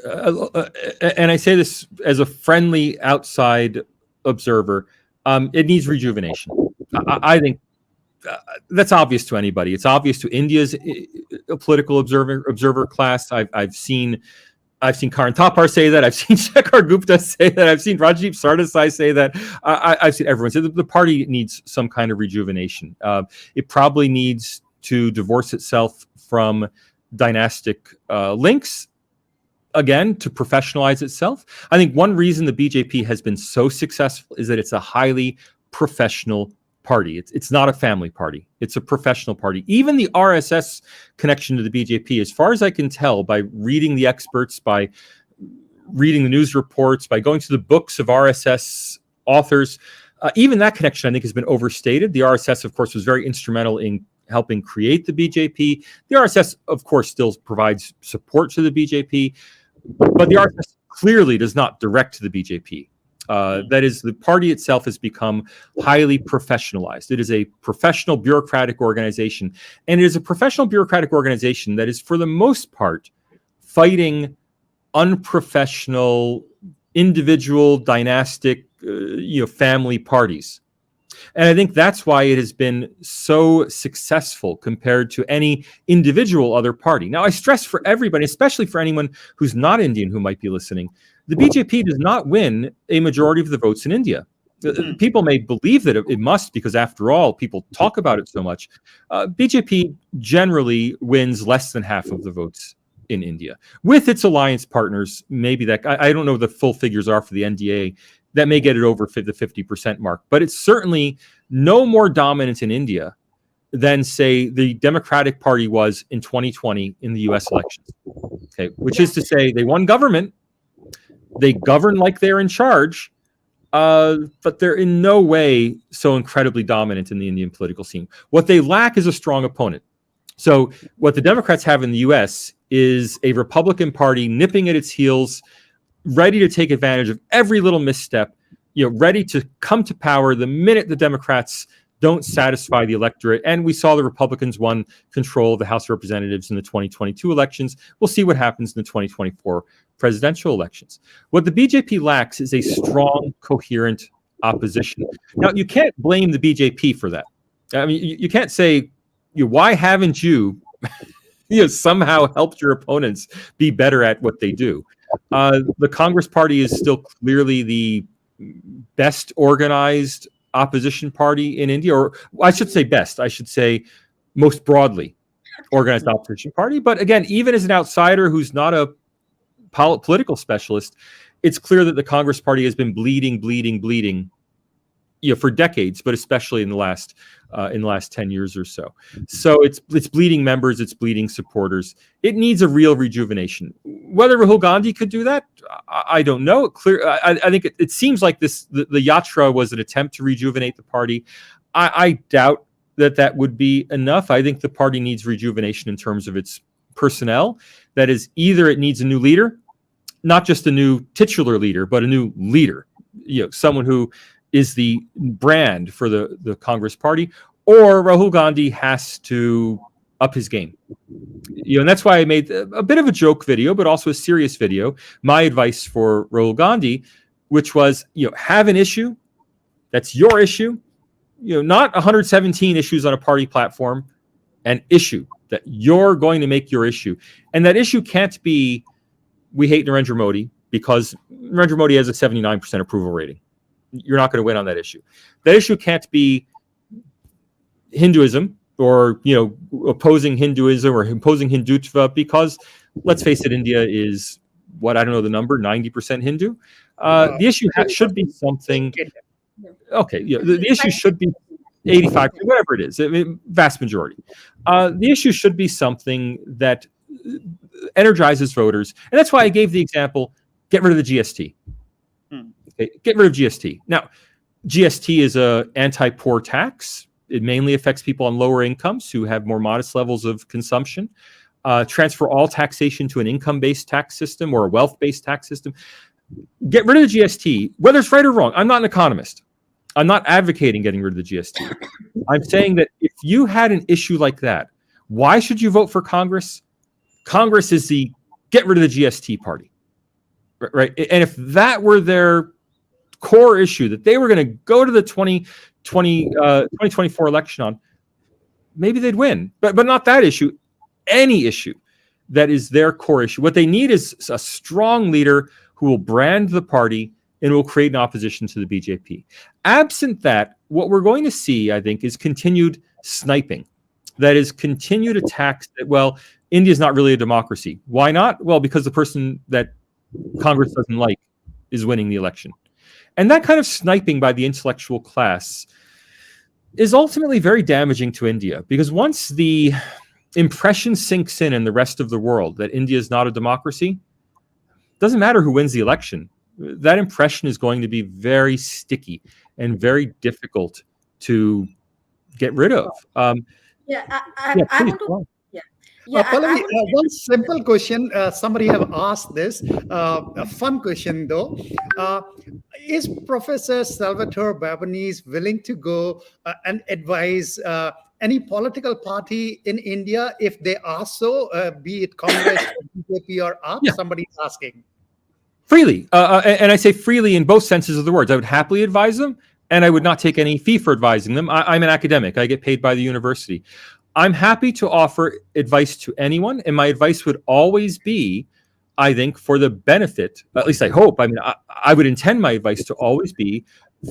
and I say this as a friendly outside observer, it needs rejuvenation. I think that's obvious to anybody. It's obvious to India's political observer class. I've seen Karan Thapar say that. I've seen Shekhar Gupta say that. I've seen Rajiv Sardesai say that. I've seen everyone say that the party needs some kind of rejuvenation. It probably needs to divorce itself from dynastic links, again, to professionalize itself. I think one reason the BJP has been so successful is that it's a highly professional party. It's not a family party. It's a professional party. Even the RSS connection to the BJP, as far as I can tell, by reading the experts, by reading the news reports, by going to the books of RSS authors, even that connection, I think, has been overstated. The RSS, of course, was very instrumental in helping create the BJP. The RSS, of course, still provides support to the BJP, but the RSS clearly does not direct to the BJP. That is, the party itself has become highly professionalized. It is a professional bureaucratic organization, and it is a professional bureaucratic organization that is, for the most part, fighting unprofessional, individual, dynastic, family parties. And I think that's why it has been so successful compared to any individual other party. Now, I stress for everybody, especially for anyone who's not Indian who might be listening, the BJP does not win a majority of the votes in India. People may believe that it must, because after all, people talk about it so much. BJP generally wins less than half of the votes in India. With its alliance partners, maybe that, I don't know what the full figures are for the NDA, that may get it over the 50% mark, but it's certainly no more dominant in India than, say, the Democratic Party was in 2020 in the US elections. Okay, which is to say, they won government, they govern like they're in charge, but they're in no way so incredibly dominant in the Indian political scene. What they lack is a strong opponent. So what the Democrats have in the US is a Republican Party nipping at its heels, ready to take advantage of every little misstep, ready to come to power the minute the Democrats don't satisfy the electorate. And we saw the Republicans won control of the House of Representatives in the 2022 elections. We'll see what happens in the 2024 presidential elections. What the BJP lacks is a strong, coherent opposition. Now, you can't blame the BJP for that. I mean, you can't say, why haven't you somehow helped your opponents be better at what they do? The Congress Party is still clearly the best organized opposition party in India, or I should say best. I should say most broadly organized opposition party. But again, even as an outsider who's not a political specialist, it's clear that the Congress Party has been bleeding for decades, but especially in the last 10 years or so. So it's bleeding members, it's bleeding supporters. It needs a real rejuvenation. Whether Rahul Gandhi could do that, I don't know. I think it seems like the Yatra was an attempt to rejuvenate the party. I doubt that would be enough. I think the party needs rejuvenation in terms of its personnel. That is, either it needs a new leader, not just a new titular leader, but a new leader, someone who is the brand for the Congress Party, or Rahul Gandhi has to up his game. And that's why I made a bit of a joke video, but also a serious video. My advice for Rahul Gandhi, which was, have an issue. That's your issue. Not 117 issues on a party platform. An issue that you're going to make your issue. And that issue can't be, we hate Narendra Modi, because Narendra Modi has a 79% approval rating. You're not going to win on that issue. That issue can't be Hinduism, or opposing Hinduism or opposing Hindutva, because let's face it, India is what, I don't know the number, 90% Hindu. The issue should be something. Okay, the issue should be 85, whatever it is, vast majority. The issue should be something that energizes voters, and that's why I gave the example: get rid of the GST. Okay, get rid of GST. Now, GST is a anti-poor tax. It mainly affects people on lower incomes who have more modest levels of consumption. Transfer all taxation to an income-based tax system or a wealth-based tax system. Get rid of the GST, whether it's right or wrong. I'm not an economist. I'm not advocating getting rid of the GST. I'm saying that if you had an issue like that, why should you vote for Congress? Congress is the get rid of the GST party, right? And if that were their core issue that they were going to go to the 2024 election on, maybe they'd win, but not that issue. Any issue that is their core issue. What they need is a strong leader who will brand the party and will create an opposition to the BJP. Absent that, what we're going to see, I think, is continued sniping. That is continued attacks that, well, India's not really a democracy. Why not? Well, because the person that Congress doesn't like is winning the election. And that kind of sniping by the intellectual class is ultimately very damaging to India, because once the impression sinks in the rest of the world that India is not a democracy, it doesn't matter who wins the election. That impression is going to be very sticky and very difficult to get rid of. I want to. Pallavi, one simple question. Somebody have asked this. A fun question, though. Is Professor Salvatore Babones willing to go and advise any political party in India if they ask so, be it Congress, or BJP, or AAP? Yeah. Somebody's asking. Freely. And I say freely in both senses of the words. I would happily advise them, and I would not take any fee for advising them. I'm an academic. I get paid by the university. I'm happy to offer advice to anyone, and my advice would always be, I think, for the benefit, at least I hope, I would intend my advice to always be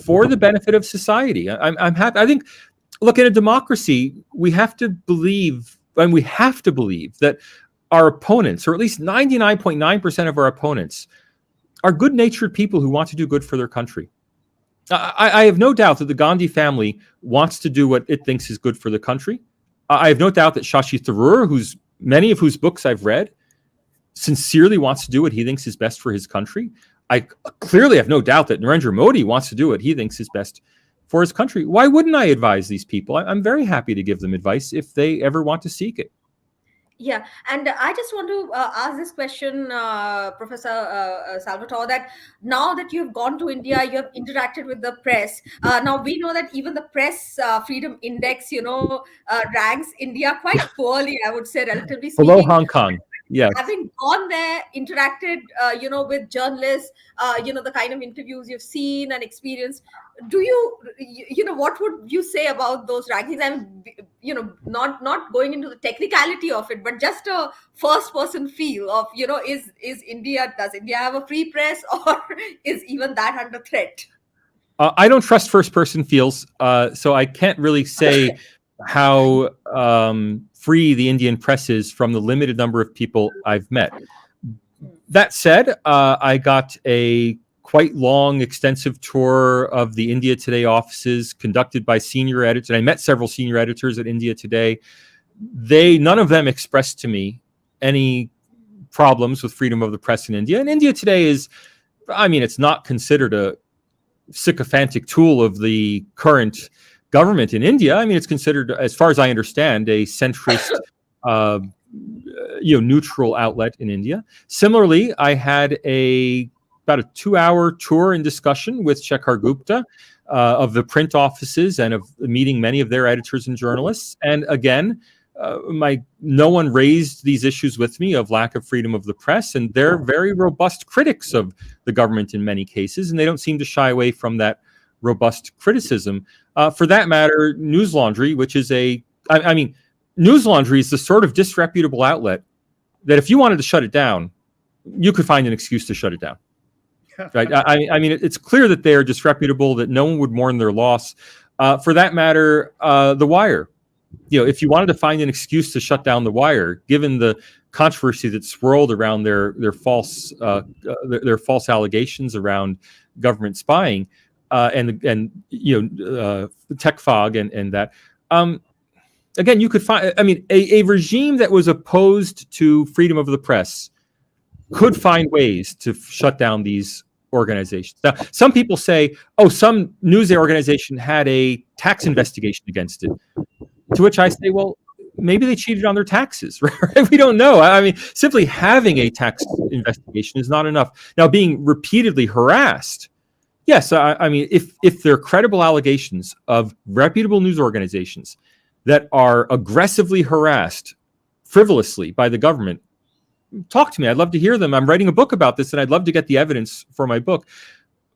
for the benefit of society. I'm happy. I think, look, in a democracy, we have to believe that our opponents, or at least 99.9% of our opponents, are good-natured people who want to do good for their country. I have no doubt that the Gandhi family wants to do what it thinks is good for the country. I have no doubt that Shashi Tharoor, many of whose books I've read, sincerely wants to do what he thinks is best for his country. I clearly have no doubt that Narendra Modi wants to do what he thinks is best for his country. Why wouldn't I advise these people? I'm very happy to give them advice if they ever want to seek it. Yeah, and I just want to ask this question, Professor Salvatore, that now that you've gone to India, you have interacted with the press. Now we know that even the press freedom index, ranks India quite poorly, I would say, relatively speaking. Below Hong Kong. Yes. Having gone there, interacted, with journalists, the kind of interviews you've seen and experienced, do what would you say about those rankings? Not going into the technicality of it, but just a first-person feel of, does India have a free press, or is even that under threat? I don't trust first-person feels, so I can't really say how free the Indian press is from the limited number of people I've met. That said, I got a quite long, extensive tour of the India Today offices conducted by senior editors. And I met several senior editors at India Today. None of them expressed to me any problems with freedom of the press in India. And India Today is, it's not considered a sycophantic tool of the current government in India. It's considered, as far as I understand, a centrist, neutral outlet in India. Similarly, I had a about a 2-hour tour and discussion with Shekhar Gupta of the print offices and of meeting many of their editors and journalists. And again, no one raised these issues with me of lack of freedom of the press, and they're very robust critics of the government in many cases, and they don't seem to shy away from that robust criticism. For that matter, Newslaundry, which is Newslaundry is the sort of disreputable outlet that if you wanted to shut it down, you could find an excuse to shut it down. Right? I mean, it's clear that they are disreputable, that no one would mourn their loss. For that matter, The Wire. If you wanted to find an excuse to shut down The Wire, given the controversy that swirled around their false allegations around government spying and tech fog and that. Again, you could find. I mean, a regime that was opposed to freedom of the press could find ways to shut down these organizations. Now, some people say, "Oh, some news organization had a tax investigation against it." To which I say, well, maybe they cheated on their taxes, right? We don't know. I mean, simply having a tax investigation is not enough. Now, being repeatedly harassed, yes, I mean, if there are credible allegations of reputable news organizations that are aggressively harassed frivolously by the government, talk to me. I'd love to hear them. I'm writing a book about this, and I'd love to get the evidence for my book.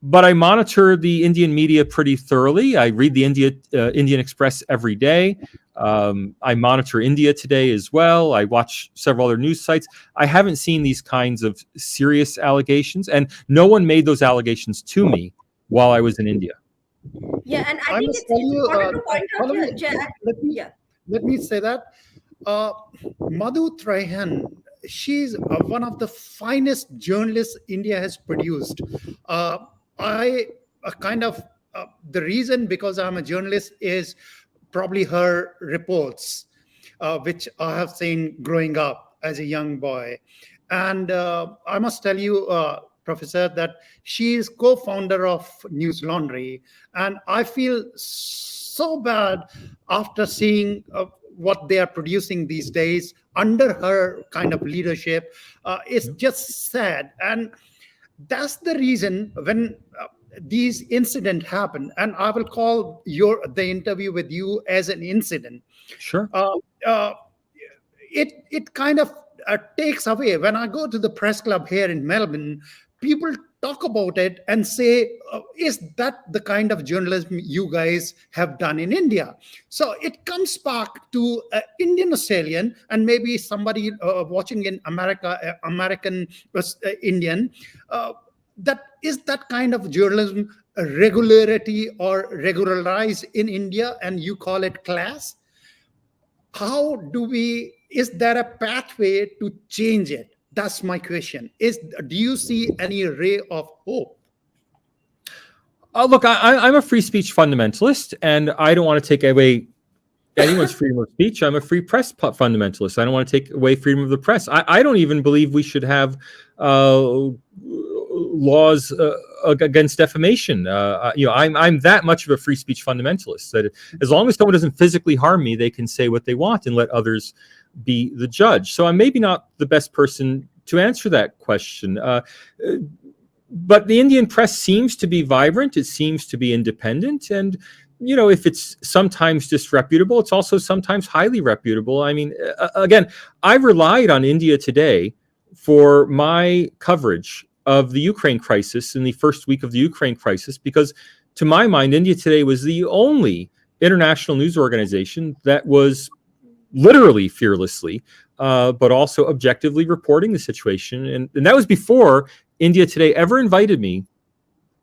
But I monitor the Indian media pretty thoroughly. I read the Indian Express every day. I monitor India Today as well. I watch several other news sites. I haven't seen these kinds of serious allegations, and no one made those allegations to me while I was in India. Yeah, and I think it's important to point out here, Jain. Let me say that Madhu Trahan, she's one of the finest journalists India has produced. The reason, because I'm a journalist, is probably her reports, which I have seen growing up as a young boy. And I must tell you, Professor, that she is co-founder of Newslaundry. And I feel so bad after seeing what they are producing these days under her kind of leadership. It's just sad. And that's the reason when these incidents happen, and I will call the interview with you as an incident. Sure. It kind of takes away. When I go to the press club here in Melbourne, people talk about it and say, is that the kind of journalism you guys have done in India? So it comes back to Indian Australian and maybe somebody watching in America, American Indian, that kind of journalism regularity or regularized in India, and you call it class? Is there a pathway to change it? That's my question. Do you see any ray of hope? Look, I'm a free speech fundamentalist, and I don't want to take away anyone's freedom of speech. I'm a free press fundamentalist. I don't want to take away freedom of the press. I don't even believe we should have laws against defamation. I'm that much of a free speech fundamentalist that as long as someone doesn't physically harm me, they can say what they want and let others be the judge. So I'm maybe not the best person to answer that question. But the Indian press seems to be vibrant. It seems to be independent. And, if it's sometimes disreputable, it's also sometimes highly reputable. I mean, again, I relied on India Today for my coverage of the Ukraine crisis in the first week of the Ukraine crisis, because to my mind, India Today was the only international news organization that was literally fearlessly, but also objectively reporting the situation. And that was before India Today ever invited me.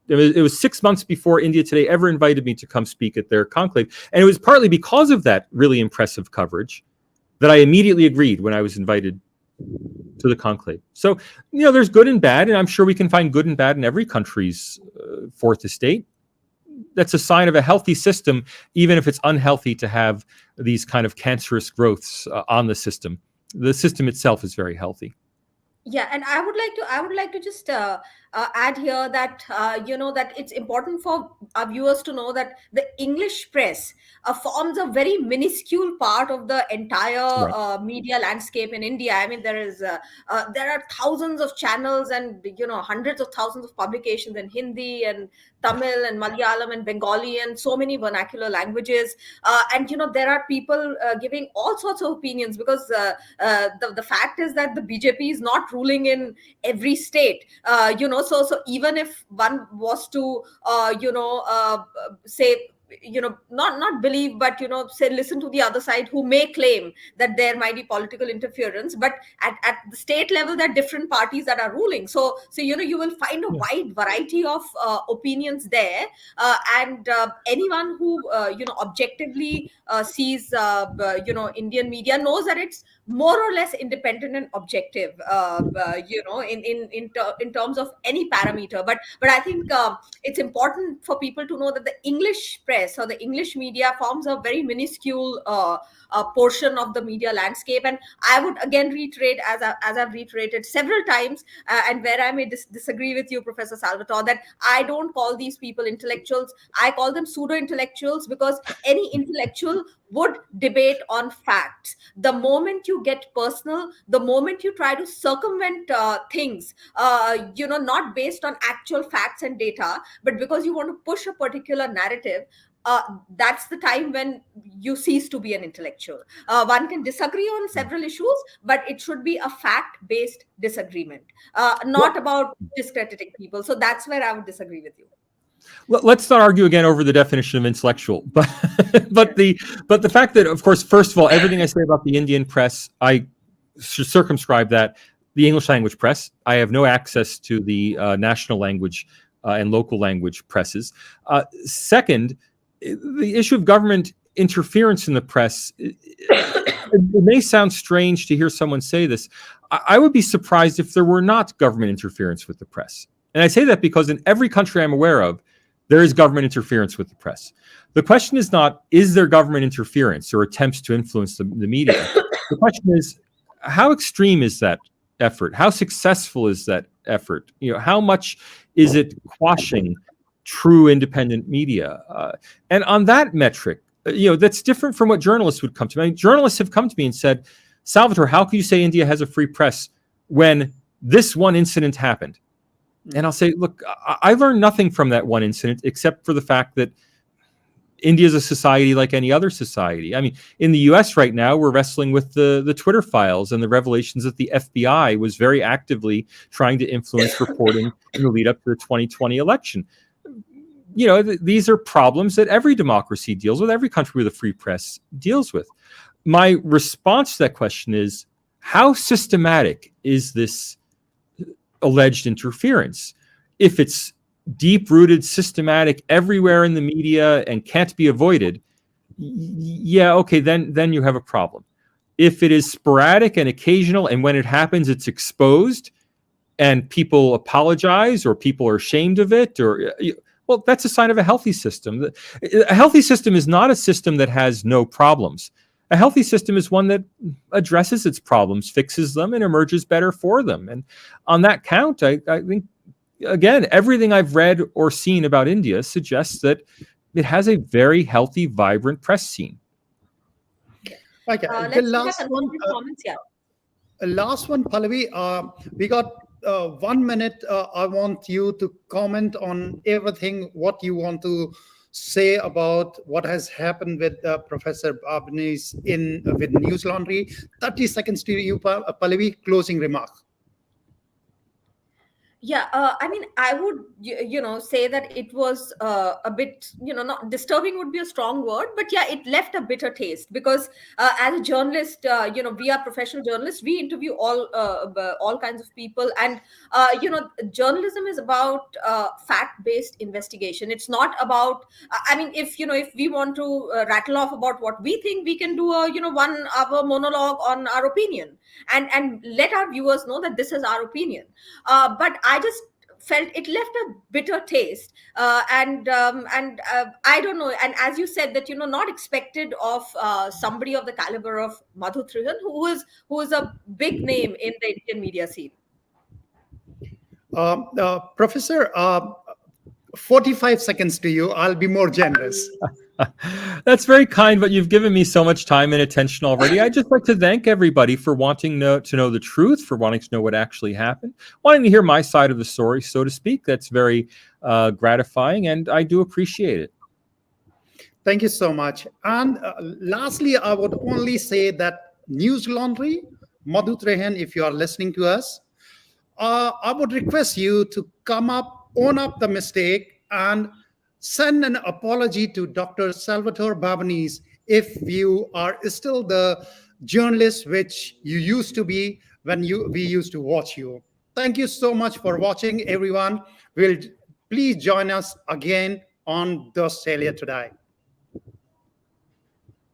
It was 6 months before India Today ever invited me to come speak at their conclave. And it was partly because of that really impressive coverage that I immediately agreed when I was invited to the conclave. So, there's good and bad, and I'm sure we can find good and bad in every country's fourth estate. That's a sign of a healthy system, even if it's unhealthy to have these kind of cancerous growths on the system. The system itself is very healthy. Yeah, and I would like to just add here that that it's important for our viewers to know that the English press forms a very minuscule part of the entire Right. media landscape in India. I mean, there are thousands of channels and hundreds of thousands of publications in Hindi and Tamil and Malayalam and Bengali and so many vernacular languages, and there are people giving all sorts of opinions because the fact is that the BJP is not ruling in every state. So even if one was to say, not believe, but say, listen to the other side, who may claim that there might be political interference, but at the state level there are different parties that are ruling. So you will find a Yeah. wide variety of opinions there, and anyone who objectively sees Indian media knows that it's more or less independent and objective, in terms of any parameter. But I think it's important for people to know that the English press or the English media forms a very minuscule portion of the media landscape. And I would again reiterate, as I've reiterated several times, and where I may disagree with you, Professor Salvatore, that I don't call these people intellectuals. I call them pseudo intellectuals, because any intellectual would debate on facts. The moment you get personal, the moment you try to circumvent things, not based on actual facts and data, but because you want to push a particular narrative, that's the time when you cease to be an intellectual. One can disagree on several issues, but it should be a fact based disagreement, not Well, about discrediting people. So that's where I would disagree with you. let's not argue again over the definition of intellectual, but but the fact that, of course, first of all, everything I say about the Indian press, I should circumscribe that. The English language press, I have no access to the national language and local language presses. Second, the issue of government interference in the press. It may sound strange to hear someone say this. I would be surprised if there were not government interference with the press. And I say that because in every country I'm aware of, there is government interference with the press. The question is not, is there government interference or attempts to influence the media? The question is, how extreme is that effort? How successful is that effort? How much is it quashing true independent media? And on that metric, that's different from what journalists would come to me. I mean, journalists have come to me and said, Salvatore, how can you say India has a free press when this one incident happened? And I'll say, look, I learned nothing from that one incident except for the fact that India is a society like any other society. I mean, in the US right now, we're wrestling with the Twitter files and the revelations that the FBI was very actively trying to influence reporting in the lead up to the 2020 election. These are problems that every democracy deals with, every country with a free press deals with. My response to that question is, how systematic is this alleged interference? If it's deep-rooted, systematic, everywhere in the media and can't be avoided, yeah, okay, then you have a problem. If it is sporadic and occasional, and when it happens, it's exposed, and people apologize, or people are ashamed of it, well, that's a sign of a healthy system. A healthy system is not a system that has no problems. A healthy system is one that addresses its problems, fixes them, and emerges better for them. And on that count, I think, again, everything I've read or seen about India suggests that it has a very healthy, vibrant press scene. Okay, Let's the see our last one. concluding comments here. Last one, Pallavi. We got 1 minute. I want you to comment on everything, what you want to say about what has happened with Professor Babones with Newslaundry. 30 seconds to you, Pallavi. Closing remark. Yeah, I mean, I would, say that it was a bit, not disturbing would be a strong word, but yeah, it left a bitter taste because as a journalist, we are professional journalists. We interview all kinds of people, and journalism is about fact-based investigation. It's not about, I mean, if we want to rattle off about what we think, we can do a 1 hour monologue on our opinion, and let our viewers know that this is our opinion. But I just felt it left a bitter taste, and I don't know. And as you said, that not expected of somebody of the caliber of Madhu Trihan, who is a big name in the Indian media scene. Professor, 45 seconds to you. I'll be more generous. That's very kind, but you've given me so much time and attention already. I'd just like to thank everybody for wanting to know the truth, for wanting to know what actually happened, wanting to hear my side of the story, so to speak. That's very gratifying, and I do appreciate it. Thank you so much. And lastly, I would only say that Newslaundry, Madhu Trehan, if you are listening to us, I would request you to come up, own up the mistake, and send an apology to Dr. Salvatore Babones if you are still the journalist which you used to be when we used to watch you. Thank you so much for watching, everyone. Please join us again on The Australia Today.